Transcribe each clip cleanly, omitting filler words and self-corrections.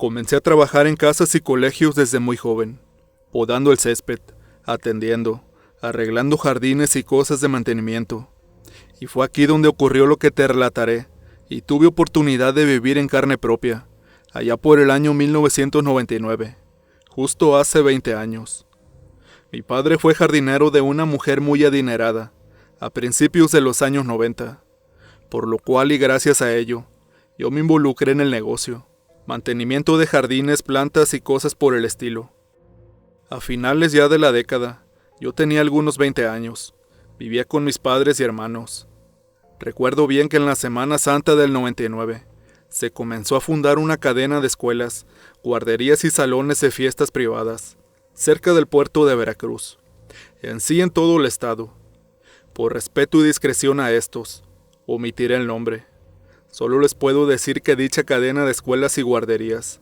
Comencé a trabajar en casas y colegios desde muy joven, podando el césped, atendiendo, arreglando jardines y cosas de mantenimiento. Y fue aquí donde ocurrió lo que te relataré, y tuve oportunidad de vivir en carne propia, allá por el año 1999, justo hace 20 años. Mi padre fue jardinero de una mujer muy adinerada, a principios de los años 90, por lo cual y gracias a ello, yo me involucré en el negocio, mantenimiento de jardines, plantas y cosas por el estilo. A finales ya de la década, yo tenía algunos 20 años, vivía con mis padres y hermanos. Recuerdo bien que en la Semana Santa del 99, se comenzó a fundar una cadena de escuelas, guarderías y salones de fiestas privadas, cerca del puerto de Veracruz, en sí en todo el estado. Por respeto y discreción a estos, omitiré el nombre. Solo les puedo decir que dicha cadena de escuelas y guarderías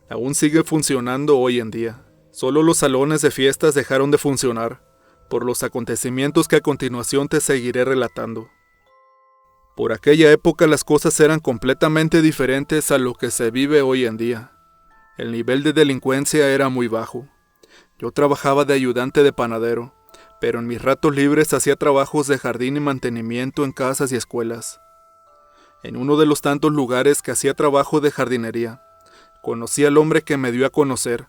aún sigue funcionando hoy en día. Solo los salones de fiestas dejaron de funcionar, por los acontecimientos que a continuación te seguiré relatando. Por aquella época las cosas eran completamente diferentes a lo que se vive hoy en día. El nivel de delincuencia era muy bajo. Yo trabajaba de ayudante de panadero, pero en mis ratos libres hacía trabajos de jardín y mantenimiento en casas y escuelas. En uno de los tantos lugares que hacía trabajo de jardinería, conocí al hombre que me dio a conocer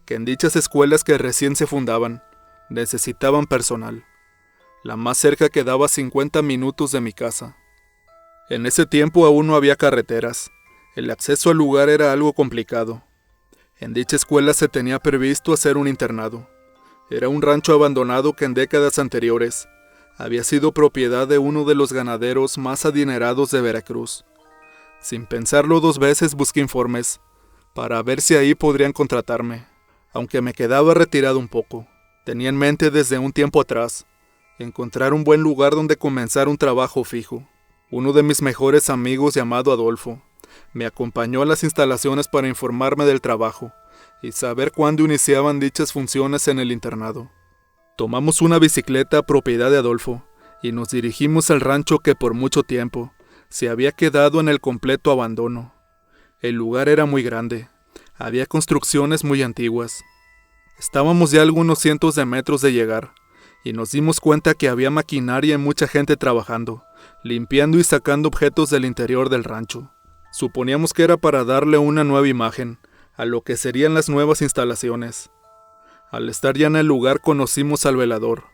que en dichas escuelas que recién se fundaban, necesitaban personal. La más cerca quedaba a 50 minutos de mi casa. En ese tiempo aún no había carreteras. El acceso al lugar era algo complicado. En dicha escuela se tenía previsto hacer un internado. Era un rancho abandonado que en décadas anteriores había sido propiedad de uno de los ganaderos más adinerados de Veracruz. Sin pensarlo dos veces busqué informes para ver si ahí podrían contratarme, aunque me quedaba retirado un poco. Tenía en mente desde un tiempo atrás encontrar un buen lugar donde comenzar un trabajo fijo. Uno de mis mejores amigos, llamado Adolfo, me acompañó a las instalaciones para informarme del trabajo y saber cuándo iniciaban dichas funciones en el internado. Tomamos una bicicleta propiedad de Adolfo y nos dirigimos al rancho que por mucho tiempo se había quedado en el completo abandono. El lugar era muy grande, había construcciones muy antiguas. Estábamos ya a algunos cientos de metros de llegar y nos dimos cuenta que había maquinaria y mucha gente trabajando, limpiando y sacando objetos del interior del rancho. Suponíamos que era para darle una nueva imagen a lo que serían las nuevas instalaciones. Al estar ya en el lugar conocimos al velador,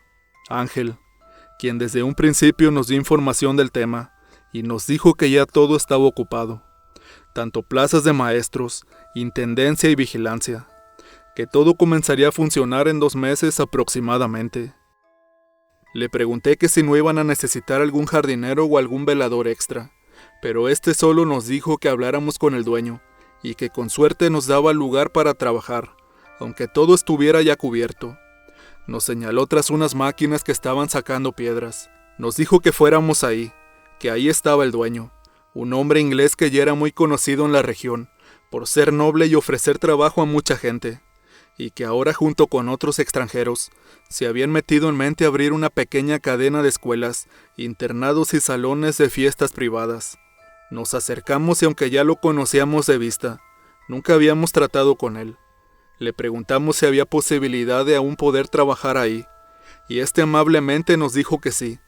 Ángel, quien desde un principio nos dio información del tema y nos dijo que ya todo estaba ocupado, tanto plazas de maestros, intendencia y vigilancia, que todo comenzaría a funcionar en 2 meses aproximadamente. Le pregunté que si no iban a necesitar algún jardinero o algún velador extra, pero este solo nos dijo que habláramos con el dueño y que con suerte nos daba lugar para trabajar, aunque todo estuviera ya cubierto. Nos señaló tras unas máquinas que estaban sacando piedras. Nos dijo que fuéramos ahí, que ahí estaba el dueño, un hombre inglés que ya era muy conocido en la región, por ser noble y ofrecer trabajo a mucha gente, y que ahora junto con otros extranjeros se habían metido en mente abrir una pequeña cadena de escuelas, internados y salones de fiestas privadas. Nos acercamos y aunque ya lo conocíamos de vista, nunca habíamos tratado con él. Le preguntamos si había posibilidad de aún poder trabajar ahí, y este amablemente nos dijo que sí,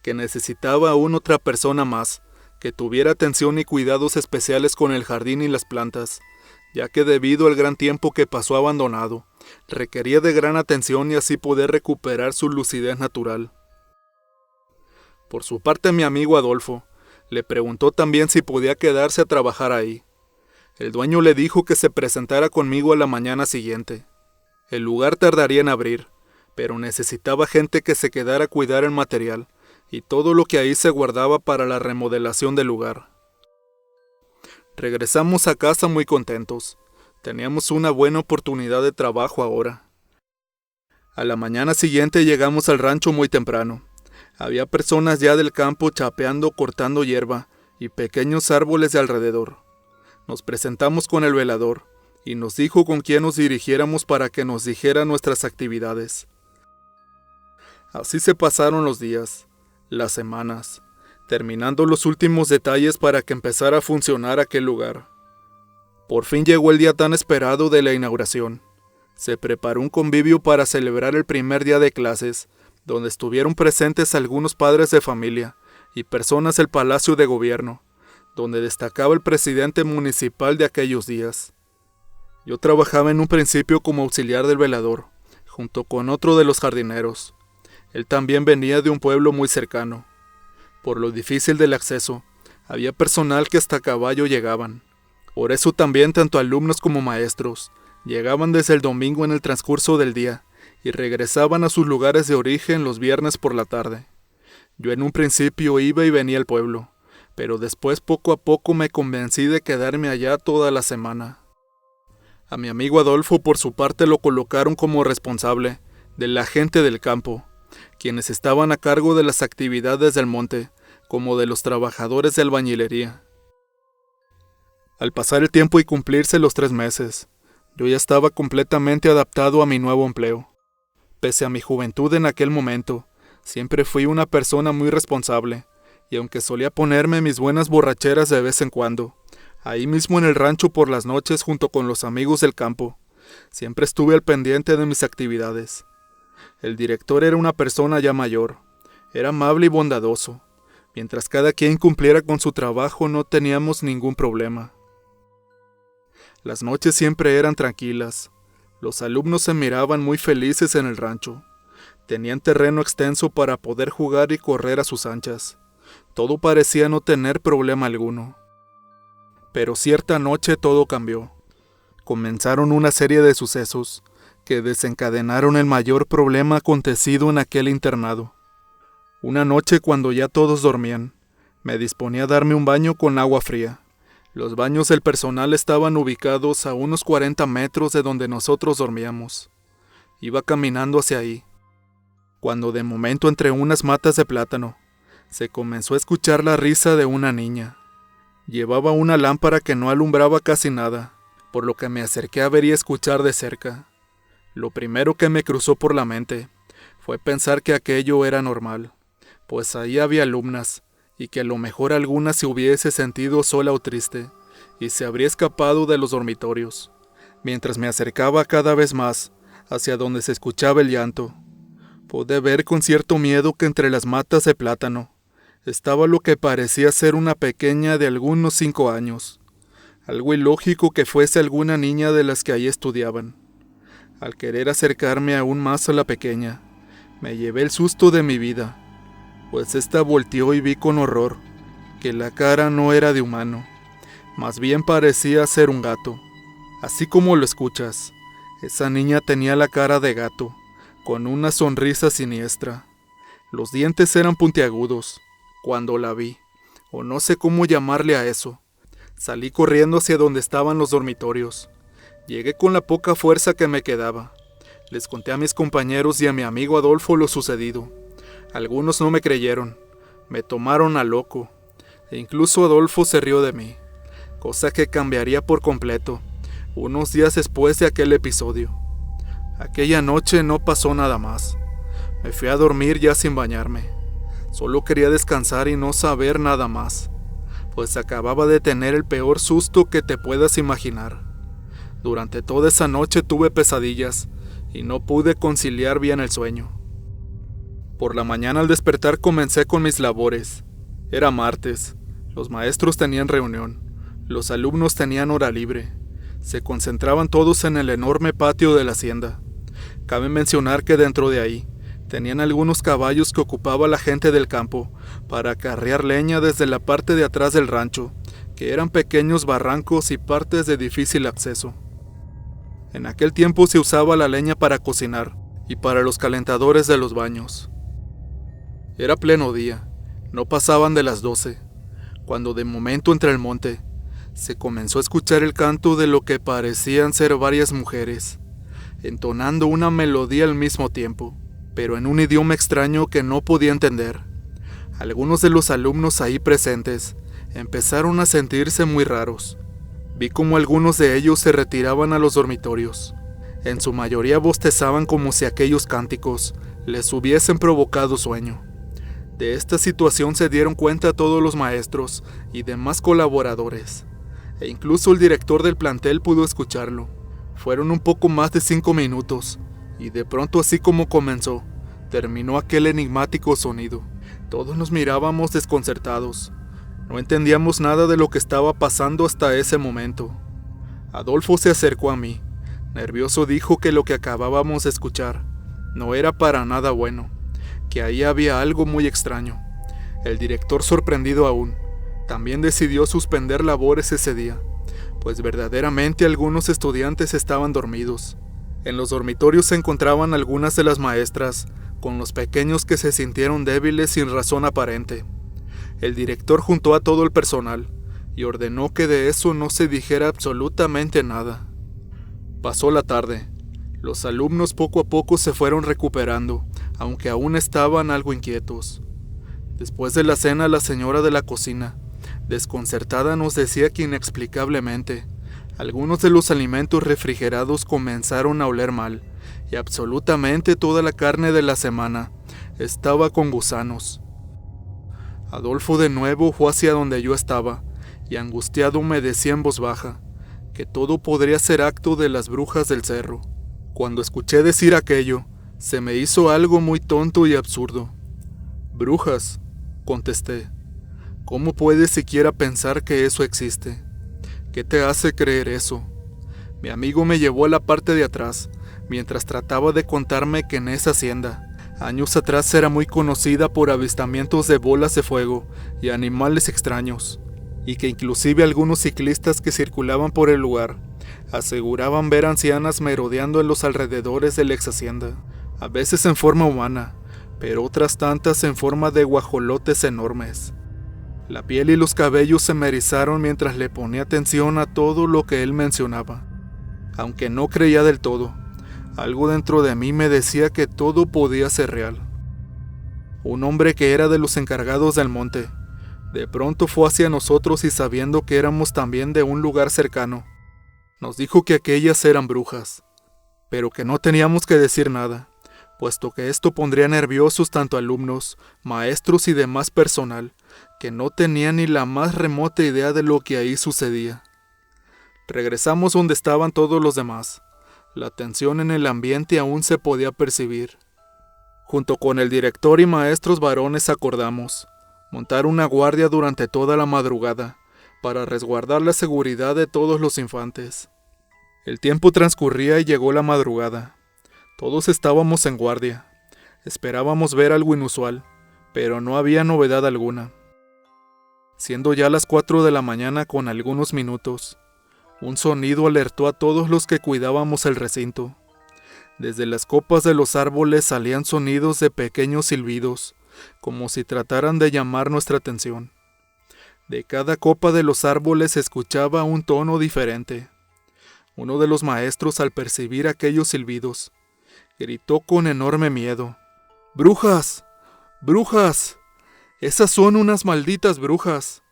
que necesitaba aún otra persona más, que tuviera atención y cuidados especiales con el jardín y las plantas, ya que debido al gran tiempo que pasó abandonado, requería de gran atención y así poder recuperar su lucidez natural. Por su parte, mi amigo Adolfo le preguntó también si podía quedarse a trabajar ahí. El dueño le dijo que se presentara conmigo a la mañana siguiente. El lugar tardaría en abrir, pero necesitaba gente que se quedara a cuidar el material y todo lo que ahí se guardaba para la remodelación del lugar. Regresamos a casa muy contentos. Teníamos una buena oportunidad de trabajo ahora. A la mañana siguiente llegamos al rancho muy temprano. Había personas ya del campo chapeando, cortando hierba y pequeños árboles de alrededor. Nos presentamos con el velador y nos dijo con quién nos dirigiéramos para que nos dijera nuestras actividades. Así se pasaron los días, las semanas, terminando los últimos detalles para que empezara a funcionar aquel lugar. Por fin llegó el día tan esperado de la inauguración. Se preparó un convivio para celebrar el primer día de clases, donde estuvieron presentes algunos padres de familia y personas del Palacio de Gobierno, donde destacaba el presidente municipal de aquellos días. Yo trabajaba en un principio como auxiliar del velador, junto con otro de los jardineros. Él también venía de un pueblo muy cercano. Por lo difícil del acceso, había personal que hasta a caballo llegaban. Por eso también tanto alumnos como maestros llegaban desde el domingo en el transcurso del día y regresaban a sus lugares de origen los viernes por la tarde. Yo en un principio iba y venía al pueblo, pero después poco a poco me convencí de quedarme allá toda la semana. A mi amigo Adolfo por su parte lo colocaron como responsable de la gente del campo, quienes estaban a cargo de las actividades del monte, como de los trabajadores de albañilería. Al pasar el tiempo y cumplirse los 3 meses, yo ya estaba completamente adaptado a mi nuevo empleo. Pese a mi juventud en aquel momento, siempre fui una persona muy responsable, y aunque solía ponerme mis buenas borracheras de vez en cuando, ahí mismo en el rancho por las noches junto con los amigos del campo, siempre estuve al pendiente de mis actividades. El director era una persona ya mayor, era amable y bondadoso. Mientras cada quien cumpliera con su trabajo no teníamos ningún problema. Las noches siempre eran tranquilas. Los alumnos se miraban muy felices en el rancho. Tenían terreno extenso para poder jugar y correr a sus anchas. Todo parecía no tener problema alguno. Pero cierta noche todo cambió. Comenzaron una serie de sucesos que desencadenaron el mayor problema acontecido en aquel internado. Una noche cuando ya todos dormían, me disponía a darme un baño con agua fría. Los baños del personal estaban ubicados a unos 40 metros de donde nosotros dormíamos. Iba caminando hacia ahí, cuando de momento entre unas matas de plátano, se comenzó a escuchar la risa de una niña. Llevaba una lámpara que no alumbraba casi nada, por lo que me acerqué a ver y escuchar de cerca. Lo primero que me cruzó por la mente fue pensar que aquello era normal, pues ahí había alumnas, y que a lo mejor alguna se hubiese sentido sola o triste, y se habría escapado de los dormitorios. Mientras me acercaba cada vez más hacia donde se escuchaba el llanto, pude ver con cierto miedo que entre las matas de plátano estaba lo que parecía ser una pequeña de algunos 5 años. Algo ilógico que fuese alguna niña de las que ahí estudiaban. Al querer acercarme aún más a la pequeña, me llevé el susto de mi vida, pues ésta volteó y vi con horror que la cara no era de humano, más bien parecía ser un gato. Así como lo escuchas, esa niña tenía la cara de gato, con una sonrisa siniestra. Los dientes eran puntiagudos. Cuando la vi, o no sé cómo llamarle a eso, salí corriendo hacia donde estaban los dormitorios. Llegué con la poca fuerza que me quedaba. Les conté a mis compañeros y a mi amigo Adolfo lo sucedido. Algunos no me creyeron, me tomaron a loco, e incluso Adolfo se rió de mí, cosa que cambiaría por completo unos días después de aquel episodio. Aquella noche no pasó nada más. Me fui a dormir ya sin bañarme. Solo quería descansar y no saber nada más, pues acababa de tener el peor susto que te puedas imaginar. Durante toda esa noche tuve pesadillas y no pude conciliar bien el sueño. Por la mañana al despertar comencé con mis labores. Era martes, los maestros tenían reunión, los alumnos tenían hora libre. Se concentraban todos en el enorme patio de la hacienda. Cabe mencionar que dentro de ahí tenían algunos caballos que ocupaba la gente del campo para acarrear leña desde la parte de atrás del rancho, que eran pequeños barrancos y partes de difícil acceso. En aquel tiempo se usaba la leña para cocinar y para los calentadores de los baños. Era pleno día, no pasaban de las 12, cuando de momento entre el monte se comenzó a escuchar el canto de lo que parecían ser varias mujeres, entonando una melodía al mismo tiempo, pero en un idioma extraño que no podía entender. Algunos de los alumnos ahí presentes empezaron a sentirse muy raros. Vi como algunos de ellos se retiraban a los dormitorios. En su mayoría bostezaban como si aquellos cánticos les hubiesen provocado sueño. De esta situación se dieron cuenta todos los maestros y demás colaboradores. e incluso el director del plantel pudo escucharlo. Fueron un poco más de 5 minutos, y de pronto, así como comenzó, terminó aquel enigmático sonido. Todos nos mirábamos desconcertados. No entendíamos nada de lo que estaba pasando hasta ese momento. Adolfo se acercó a mí. Nervioso dijo que lo que acabábamos de escuchar no era para nada bueno, que ahí había algo muy extraño. El director, sorprendido aún, también decidió suspender labores ese día, pues verdaderamente algunos estudiantes estaban dormidos. En los dormitorios se encontraban algunas de las maestras, con los pequeños que se sintieron débiles sin razón aparente. El director juntó a todo el personal y ordenó que de eso no se dijera absolutamente nada. Pasó la tarde. Los alumnos poco a poco se fueron recuperando, aunque aún estaban algo inquietos. Después de la cena, la señora de la cocina, desconcertada, nos decía que inexplicablemente algunos de los alimentos refrigerados comenzaron a oler mal, y absolutamente toda la carne de la semana estaba con gusanos. Adolfo de nuevo fue hacia donde yo estaba, y angustiado me decía en voz baja que todo podría ser acto de las brujas del cerro. Cuando escuché decir aquello, se me hizo algo muy tonto y absurdo. «Brujas», contesté. «¿Cómo puedes siquiera pensar que eso existe? ¿Qué te hace creer eso?» Mi amigo me llevó a la parte de atrás, mientras trataba de contarme que en esa hacienda, años atrás, era muy conocida por avistamientos de bolas de fuego y animales extraños, y que inclusive algunos ciclistas que circulaban por el lugar aseguraban ver ancianas merodeando en los alrededores de la ex hacienda, a veces en forma humana, pero otras tantas en forma de guajolotes enormes. La piel y los cabellos se me erizaron mientras le ponía atención a todo lo que él mencionaba. Aunque no creía del todo, algo dentro de mí me decía que todo podía ser real. Un hombre que era de los encargados del monte, de pronto fue hacia nosotros y, sabiendo que éramos también de un lugar cercano, nos dijo que aquellas eran brujas, pero que no teníamos que decir nada, puesto que esto pondría nerviosos tanto alumnos, maestros y demás personal, que no tenía ni la más remota idea de lo que ahí sucedía. Regresamos donde estaban todos los demás. La tensión en el ambiente aún se podía percibir. Junto con el director y maestros varones acordamos montar una guardia durante toda la madrugada para resguardar la seguridad de todos los infantes. El tiempo transcurría y llegó la madrugada. Todos estábamos en guardia. Esperábamos ver algo inusual, pero no había novedad alguna. Siendo ya las 4 de la mañana con algunos minutos, un sonido alertó a todos los que cuidábamos el recinto. Desde las copas de los árboles salían sonidos de pequeños silbidos, como si trataran de llamar nuestra atención. De cada copa de los árboles se escuchaba un tono diferente. Uno de los maestros, al percibir aquellos silbidos, gritó con enorme miedo: «¡Brujas! ¡Brujas! ¡Esas son unas malditas brujas!».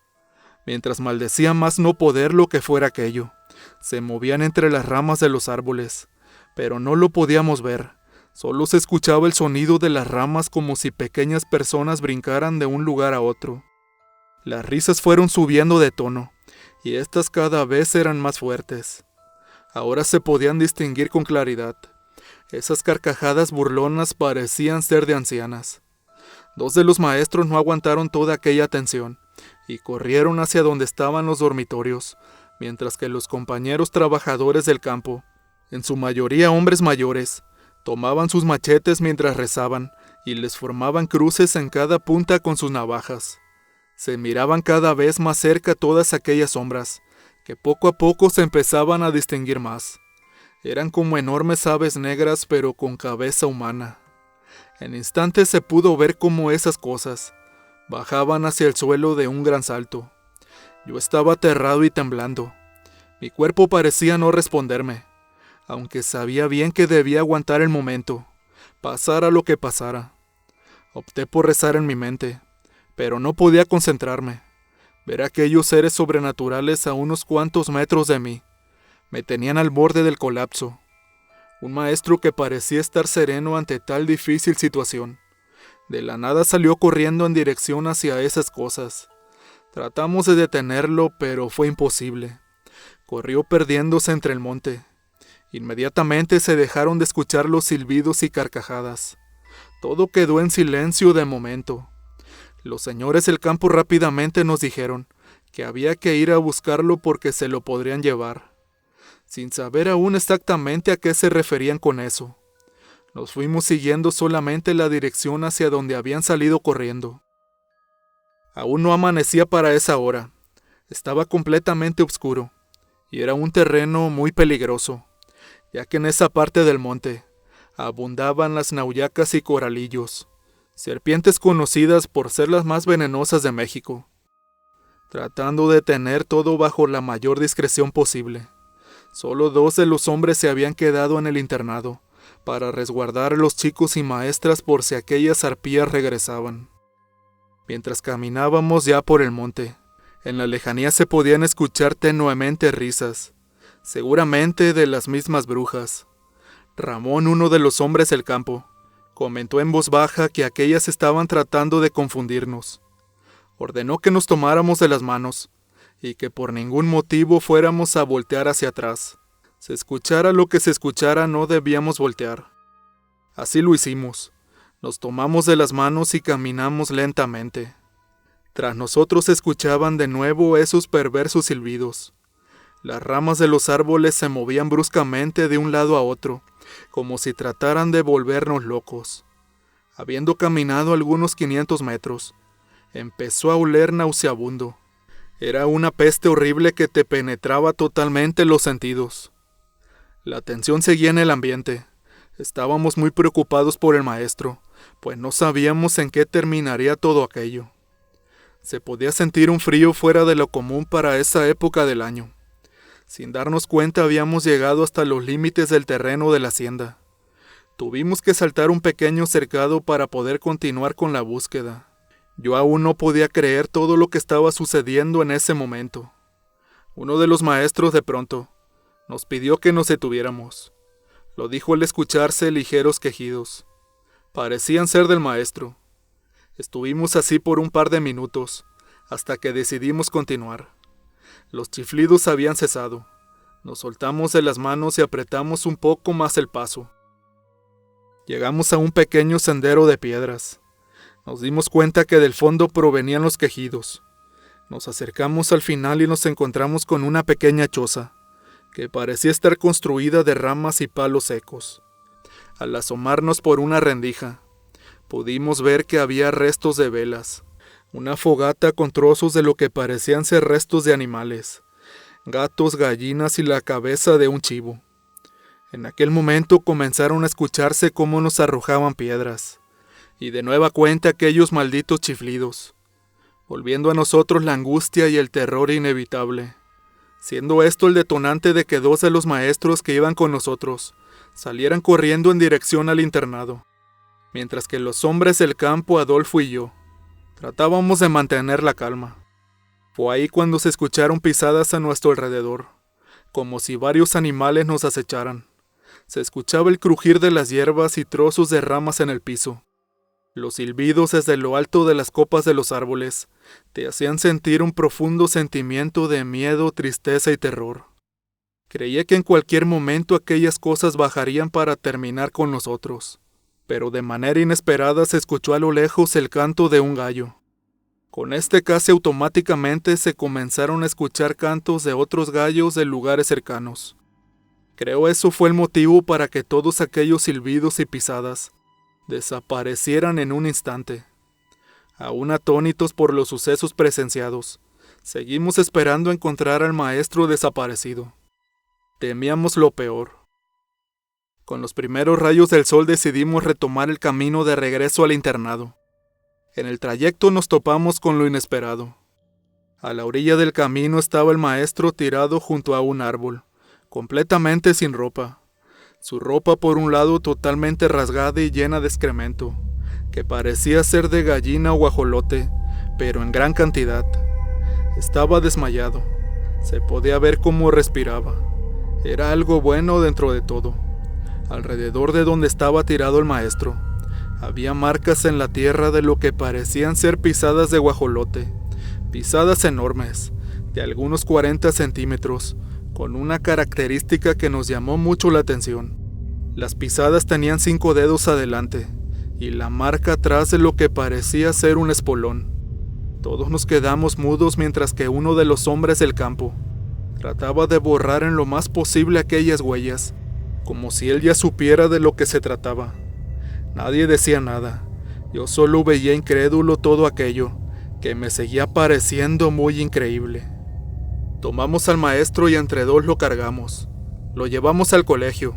Mientras maldecía más no poder lo que fuera aquello, se movían entre las ramas de los árboles, pero no lo podíamos ver. Solo se escuchaba el sonido de las ramas, como si pequeñas personas brincaran de un lugar a otro. Las risas fueron subiendo de tono, y estas cada vez eran más fuertes. Ahora se podían distinguir con claridad. Esas carcajadas burlonas parecían ser de ancianas. 2 de los maestros no aguantaron toda aquella tensión y corrieron hacia donde estaban los dormitorios, mientras que los compañeros trabajadores del campo, en su mayoría hombres mayores, tomaban sus machetes mientras rezaban y les formaban cruces en cada punta con sus navajas. Se miraban cada vez más cerca todas aquellas sombras, que poco a poco se empezaban a distinguir más. Eran como enormes aves negras, pero con cabeza humana. En instantes se pudo ver cómo esas cosas bajaban hacia el suelo de un gran salto. Yo estaba aterrado y temblando. Mi cuerpo parecía no responderme, aunque sabía bien que debía aguantar el momento, pasara lo que pasara. Opté por rezar en mi mente, pero no podía concentrarme. Ver a aquellos seres sobrenaturales a unos cuantos metros de mí me tenían al borde del colapso. Un maestro que parecía estar sereno ante tal difícil situación, de la nada salió corriendo en dirección hacia esas cosas. Tratamos de detenerlo, pero fue imposible. corrió perdiéndose entre el monte. Inmediatamente se dejaron de escuchar los silbidos y carcajadas. Todo quedó en silencio de momento. Los señores del campo rápidamente nos dijeron que había que ir a buscarlo porque se lo podrían llevar, sin saber aún exactamente a qué se referían con eso. Nos fuimos siguiendo solamente la dirección hacia donde habían salido corriendo. Aún no amanecía para esa hora. Estaba completamente oscuro, y era un terreno muy peligroso, ya que en esa parte del monte abundaban las nauyacas y coralillos, serpientes conocidas por ser las más venenosas de México. Tratando de tener todo bajo la mayor discreción posible, solo 2 de los hombres se habían quedado en el internado para resguardar a los chicos y maestras por si aquellas arpías regresaban. Mientras caminábamos ya por el monte, en la lejanía se podían escuchar tenuemente risas, seguramente de las mismas brujas. Ramón, uno de los hombres del campo, comentó en voz baja que aquellas estaban tratando de confundirnos. Ordenó que nos tomáramos de las manos y que por ningún motivo fuéramos a voltear hacia atrás. Se escuchara lo que se escuchara, no debíamos voltear. Así lo hicimos. Nos tomamos de las manos y caminamos lentamente. Tras nosotros se escuchaban de nuevo esos perversos silbidos. Las ramas de los árboles se movían bruscamente de un lado a otro, como si trataran de volvernos locos. Habiendo caminado algunos 500 metros, empezó a oler nauseabundo. Era una peste horrible que te penetraba totalmente los sentidos. La tensión seguía en el ambiente. Estábamos muy preocupados por el maestro, pues no sabíamos en qué terminaría todo aquello. Se podía sentir un frío fuera de lo común para esa época del año. Sin darnos cuenta habíamos llegado hasta los límites del terreno de la hacienda. Tuvimos que saltar un pequeño cercado para poder continuar con la búsqueda. Yo aún no podía creer todo lo que estaba sucediendo en ese momento. Uno de los maestros de pronto nos pidió que nos detuviéramos. Lo dijo al escucharse ligeros quejidos. Parecían ser del maestro. Estuvimos así por un par de minutos, hasta que decidimos continuar. Los chiflidos habían cesado. Nos soltamos de las manos y apretamos un poco más el paso. Llegamos a un pequeño sendero de piedras. Nos dimos cuenta que del fondo provenían los quejidos. Nos acercamos al final y nos encontramos con una pequeña choza, que parecía estar construida de ramas y palos secos. Al asomarnos por una rendija, pudimos ver que había restos de velas, una fogata con trozos de lo que parecían ser restos de animales, gatos, gallinas y la cabeza de un chivo. En aquel momento comenzaron a escucharse cómo nos arrojaban piedras, y de nueva cuenta aquellos malditos chiflidos, volviendo a nosotros la angustia y el terror inevitable, siendo esto el detonante de que 2 de los maestros que iban con nosotros salieran corriendo en dirección al internado, mientras que los hombres del campo, Adolfo y yo, tratábamos de mantener la calma. Fue ahí cuando se escucharon pisadas a nuestro alrededor, como si varios animales nos acecharan. Se escuchaba el crujir de las hierbas y trozos de ramas en el piso. Los silbidos desde lo alto de las copas de los árboles te hacían sentir un profundo sentimiento de miedo, tristeza y terror. Creía que en cualquier momento aquellas cosas bajarían para terminar con nosotros, pero de manera inesperada se escuchó a lo lejos el canto de un gallo. Con este casi automáticamente se comenzaron a escuchar cantos de otros gallos de lugares cercanos. Creo eso fue el motivo para que todos aquellos silbidos y pisadas desaparecieran en un instante. Aún atónitos por los sucesos presenciados, seguimos esperando encontrar al maestro desaparecido. Temíamos lo peor. Con los primeros rayos del sol decidimos retomar el camino de regreso al internado. En el trayecto nos topamos con lo inesperado. A la orilla del camino estaba el maestro tirado junto a un árbol, completamente sin ropa. Su ropa por un lado totalmente rasgada y llena de excremento, que parecía ser de gallina o guajolote, pero en gran cantidad. Estaba desmayado. Se podía ver cómo respiraba. Era algo bueno dentro de todo. Alrededor de donde estaba tirado el maestro, había marcas en la tierra de lo que parecían ser pisadas de guajolote, pisadas enormes, de algunos 40 centímetros, con una característica que nos llamó mucho la atención. Las pisadas tenían 5 dedos adelante y la marca atrás de lo que parecía ser un espolón. Todos nos quedamos mudos mientras que uno de los hombres del campo trataba de borrar en lo más posible aquellas huellas, como si él ya supiera de lo que se trataba. Nadie decía nada. Yo solo veía incrédulo todo aquello, que me seguía pareciendo muy increíble. Tomamos al maestro y entre dos lo cargamos. Lo llevamos al colegio.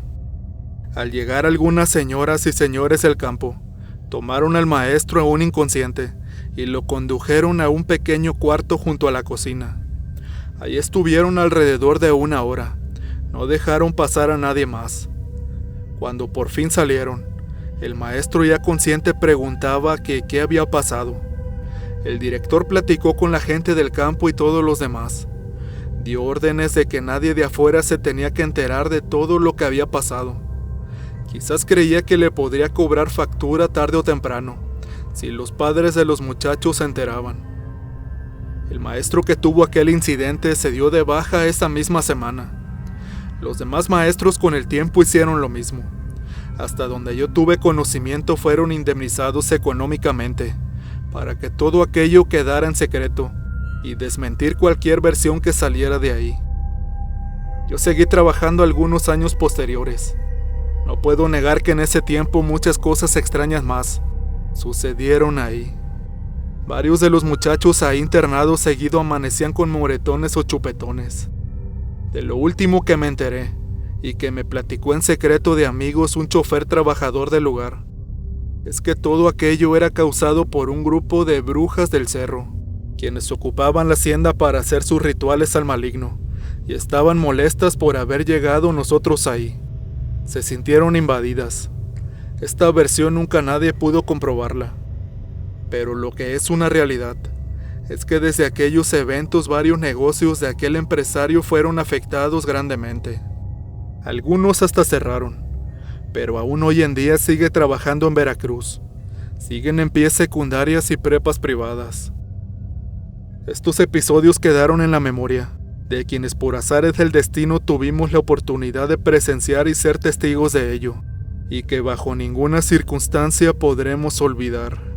Al llegar algunas señoras y señores del campo, tomaron al maestro aún inconsciente y lo condujeron a un pequeño cuarto junto a la cocina. Allí estuvieron alrededor de 1 hora. No dejaron pasar a nadie más. Cuando por fin salieron, el maestro ya consciente preguntaba que qué había pasado. El director platicó con la gente del campo y todos los demás. Dio órdenes de que nadie de afuera se tenía que enterar de todo lo que había pasado. Quizás creía que le podría cobrar factura tarde o temprano, si los padres de los muchachos se enteraban. El maestro que tuvo aquel incidente se dio de baja esa misma semana. Los demás maestros con el tiempo hicieron lo mismo. Hasta donde yo tuve conocimiento fueron indemnizados económicamente, para que todo aquello quedara en secreto y desmentir cualquier versión que saliera de ahí. Yo seguí trabajando algunos años posteriores. No puedo negar que en ese tiempo muchas cosas extrañas más sucedieron ahí. Varios de los muchachos ahí internados seguido amanecían con moretones o chupetones. De lo último que me enteré, y que me platicó en secreto de amigos un chofer trabajador del lugar, es que todo aquello era causado por un grupo de brujas del cerro, quienes ocupaban la hacienda para hacer sus rituales al maligno, y estaban molestas por haber llegado nosotros ahí. Se sintieron invadidas. Esta versión nunca nadie pudo comprobarla, pero lo que es una realidad es que desde aquellos eventos varios negocios de aquel empresario fueron afectados grandemente. Algunos hasta cerraron, pero aún hoy en día sigue trabajando en Veracruz. Siguen en pie secundarias y prepas privadas. Estos episodios quedaron en la memoria de quienes por azares del destino tuvimos la oportunidad de presenciar y ser testigos de ello, y que bajo ninguna circunstancia podremos olvidar.